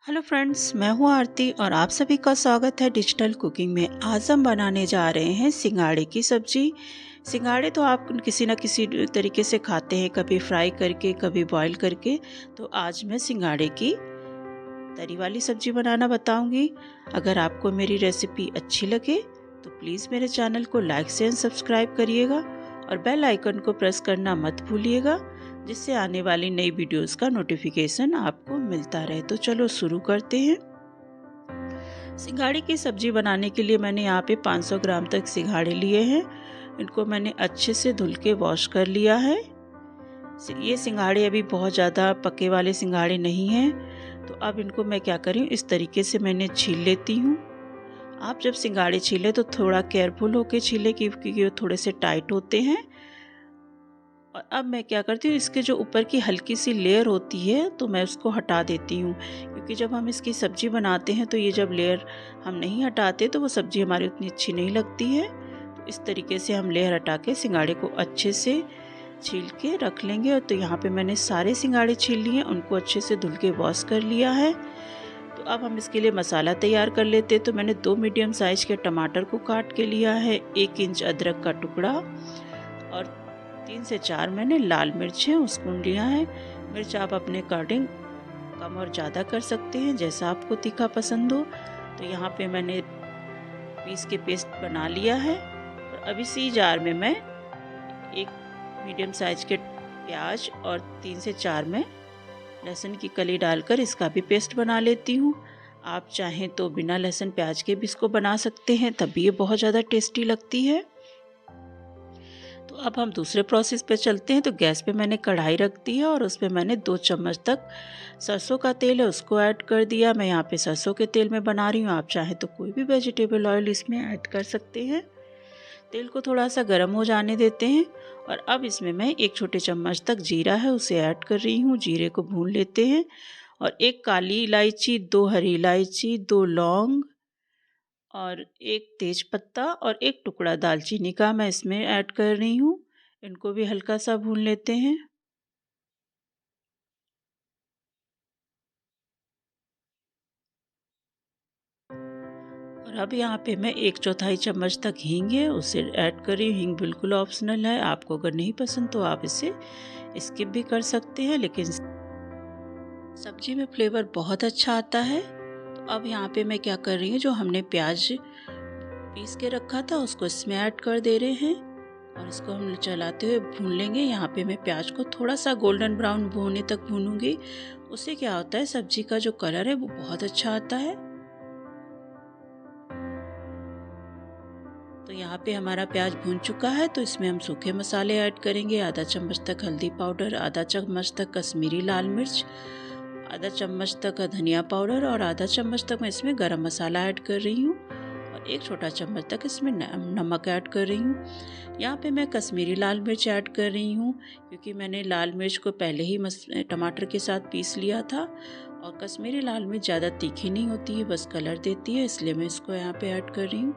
Hello friends, मैं हूँ आरती और आप सभी का स्वागत है डिजिटल कुकिंग में। आज हम बनाने जा रहे हैं सिंगाड़े की सब्जी। सिंगाड़े तो आप किसी न किसी तरीके से खाते हैं, कभी फ्राई करके, कभी बॉईल करके। तो आज मैं सिंगाड़े की तरी वाली सब्जी बनाना बताऊंगी। अगर आपको मेरी रेसिपी अच्छी लगे तो प्लीज़ मेरे चैनल को लाइक शेयर सब्सक्राइब करिएगा और बेल आइकन को प्रेस करना मत भूलिएगा, जिससे आने वाली नई वीडियोस का नोटिफिकेशन आपको मिलता रहे। तो चलो शुरू करते हैं। सिंघाड़े की सब्जी बनाने के लिए मैंने यहाँ पे 500 ग्राम तक सिंघाड़े लिए हैं। इनको मैंने अच्छे से धुल के वॉश कर लिया है। ये सिंघाड़े अभी बहुत ज़्यादा पके वाले सिंघाड़े नहीं हैं। तो अब इनको मैं क्या करी हूँ, इस तरीके से मैंने छील लेती हूँ। आप जब सिंघाड़े छीलें तो थोड़ा केयरफुल होके छीलें, क्योंकि वो थोड़े से टाइट होते हैं। और अब मैं क्या करती हूँ, इसके जो ऊपर की हल्की सी लेयर होती है तो मैं उसको हटा देती हूँ, क्योंकि जब हम इसकी सब्ज़ी बनाते हैं तो ये जब लेयर हम नहीं हटाते तो वो सब्ज़ी हमारी उतनी अच्छी नहीं लगती है। तो इस तरीके से हम लेयर हटा के सिंघाड़े को अच्छे से छील के रख लेंगे। और तो यहाँ पे मैंने सारे सिंघाड़े छील लिए, उनको अच्छे से धुल के वॉश कर लिया है। तो अब हम इसके लिए मसाला तैयार कर लेते हैं। तो मैंने 2 मीडियम साइज के टमाटर को काट के लिया है, 1 इंच अदरक का टुकड़ा और 3 से 4 मैंने लाल मिर्च है उसको लिया है। मिर्च आप अपने अकॉर्डिंग कम और ज़्यादा कर सकते हैं, जैसा आपको तीखा पसंद हो। तो यहाँ पे मैंने पीस के पेस्ट बना लिया है। और अब इसी जार में मैं एक मीडियम साइज के प्याज और 3 से 4 में लहसुन की कली डालकर इसका भी पेस्ट बना लेती हूँ। आप चाहें तो बिना लहसुन प्याज के भी इसको बना सकते हैं, तब भी ये बहुत ज़्यादा टेस्टी लगती है। तो अब हम दूसरे प्रोसेस पे चलते हैं। तो गैस पे मैंने कढ़ाई रख दी है और उसमें मैंने 2 चम्मच तक सरसों का तेल है उसको ऐड कर दिया। मैं यहाँ पे सरसों के तेल में बना रही हूँ, आप चाहें तो कोई भी वेजिटेबल ऑयल इसमें ऐड कर सकते हैं। तेल को थोड़ा सा गर्म हो जाने देते हैं। और अब इसमें मैं 1 छोटे चम्मच तक जीरा है उसे ऐड कर रही हूँ। जीरे को भून लेते हैं। और 1 काली इलायची, 2 हरी इलायची, 2 लौंग और 1 तेज पत्ता और 1 टुकड़ा दालचीनी का मैं इसमें ऐड कर रही हूँ। इनको भी हल्का सा भून लेते हैं। और अब यहाँ पे मैं 1/4 चम्मच तक हींग है उसे ऐड कर रही हूँ। हींग बिल्कुल ऑप्शनल है, आपको अगर नहीं पसंद तो आप इसे स्किप भी कर सकते हैं, लेकिन सब्जी में फ्लेवर बहुत अच्छा आता है। तो अब यहाँ पे मैं क्या कर रही हूँ, जो हमने प्याज पीस के रखा था उसको इसमें ऐड कर दे रहे हैं और इसको हम चलाते हुए भून लेंगे। यहाँ पे मैं प्याज को थोड़ा सा गोल्डन ब्राउन होने तक भूनूंगी। उससे क्या होता है, सब्जी का जो कलर है वो बहुत अच्छा आता है। तो यहाँ पे हमारा प्याज भून चुका है। तो इसमें हम सूखे मसाले ऐड करेंगे। आधा चम्मच तक हल्दी पाउडर, आधा चम्मच तक कश्मीरी लाल मिर्च, आधा चम्मच तक धनिया पाउडर और आधा चम्मच तक मैं इसमें गरम मसाला ऐड कर रही हूँ। और 1 छोटा चम्मच तक इसमें नमक ऐड कर रही हूँ। यहाँ पे मैं कश्मीरी लाल मिर्च ऐड कर रही हूँ, क्योंकि मैंने लाल मिर्च को पहले ही टमाटर के साथ पीस लिया था। और कश्मीरी लाल मिर्च ज़्यादा तीखी नहीं होती है, बस कलर देती है, इसलिए मैं इसको यहाँ पे ऐड कर रही हूँ।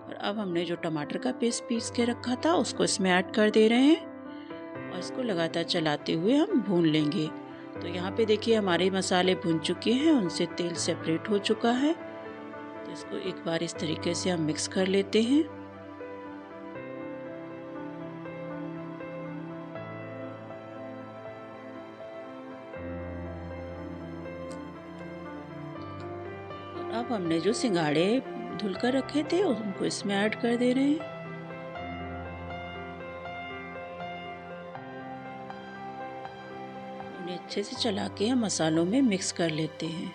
और अब हमने जो टमाटर का पेस्ट पीस के रखा था उसको इसमें ऐड कर दे रहे हैं और इसको लगातार चलाते हुए हम भून लेंगे। तो यहाँ पे देखिए हमारे मसाले भून चुके हैं, उनसे तेल सेपरेट हो चुका है। तो इसको एक बार इस तरीके से हम मिक्स कर लेते हैं। और अब हमने जो सिंघाड़े धुल कर रखे थे उनको इसमें ऐड कर दे रहे हैं। उन्हें अच्छे से चला के हम मसालों में मिक्स कर लेते हैं।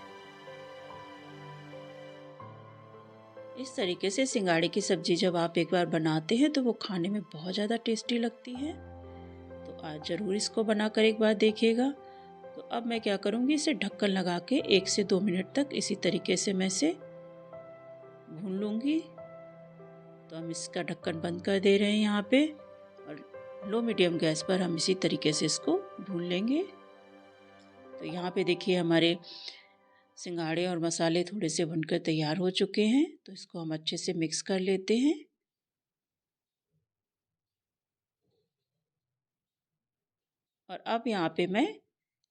इस तरीके से सिंघाड़े की सब्जी जब आप एक बार बनाते हैं तो वो खाने में बहुत ज़्यादा टेस्टी लगती है। तो आज ज़रूर इसको बनाकर एक बार देखिएगा। तो अब मैं क्या करूँगी, इसे ढक्कन लगा के 1 से 2 मिनट तक इसी तरीके से मैं इसे भून लूँगी। तो हम इसका ढक्कन बंद कर दे रहे हैं यहाँ पे और लो मीडियम गैस पर हम इसी तरीके से इसको भून लेंगे। तो यहाँ पे देखिए हमारे सिंघाड़े और मसाले थोड़े से भुनकर तैयार हो चुके हैं। तो इसको हम अच्छे से मिक्स कर लेते हैं। और अब यहाँ पे मैं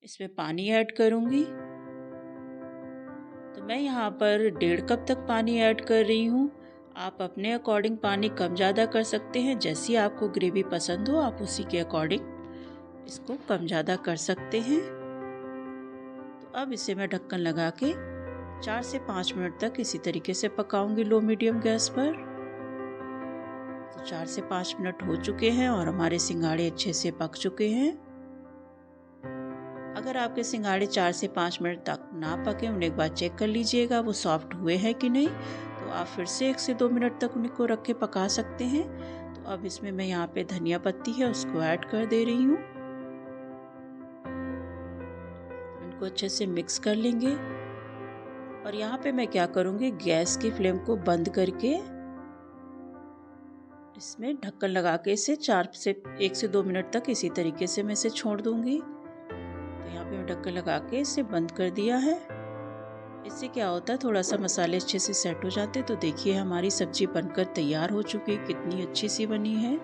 इसमें पानी ऐड करूँगी। तो मैं यहाँ पर 1.5 कप तक पानी ऐड कर रही हूँ। आप अपने अकॉर्डिंग पानी कम ज़्यादा कर सकते हैं। जैसी आपको ग्रेवी पसंद हो आप उसी के अकॉर्डिंग इसको कम ज़्यादा कर सकते हैं। तो अब इसे मैं ढक्कन लगा के 4 से 5 मिनट तक इसी तरीके से पकाऊंगी लो मीडियम गैस पर। तो 4 से 5 मिनट हो चुके हैं और हमारे सिंघाड़े अच्छे से पक चुके हैं। अगर आपके सिंघाड़े 4 से 5 मिनट तक ना पके, उन्हें एक बार चेक कर लीजिएगा वो सॉफ्ट हुए हैं कि नहीं। तो आप फिर से 1 से 2 मिनट तक उनको रख के पका सकते हैं। तो अब इसमें मैं यहाँ पे धनिया पत्ती है उसको ऐड कर दे रही हूँ। इनको अच्छे से मिक्स कर लेंगे और यहाँ पे मैं क्या करूँगी, गैस की फ्लेम को बंद करके इसमें ढक्कन लगा के इसे 1 से 2 मिनट तक इसी तरीके से मैं इसे छोड़ दूँगी। तो यहाँ पे मैं ढक्कन लगा के इसे बंद कर दिया है। इससे क्या होता है, थोड़ा सा मसाले अच्छे से सेट हो जाते हैं। तो देखिए हमारी सब्जी बनकर तैयार हो चुकी है, कितनी अच्छी सी बनी है।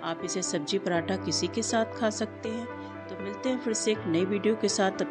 आप इसे सब्जी पराठा किसी के साथ खा सकते हैं। तो मिलते हैं फिर से एक नई वीडियो के साथ।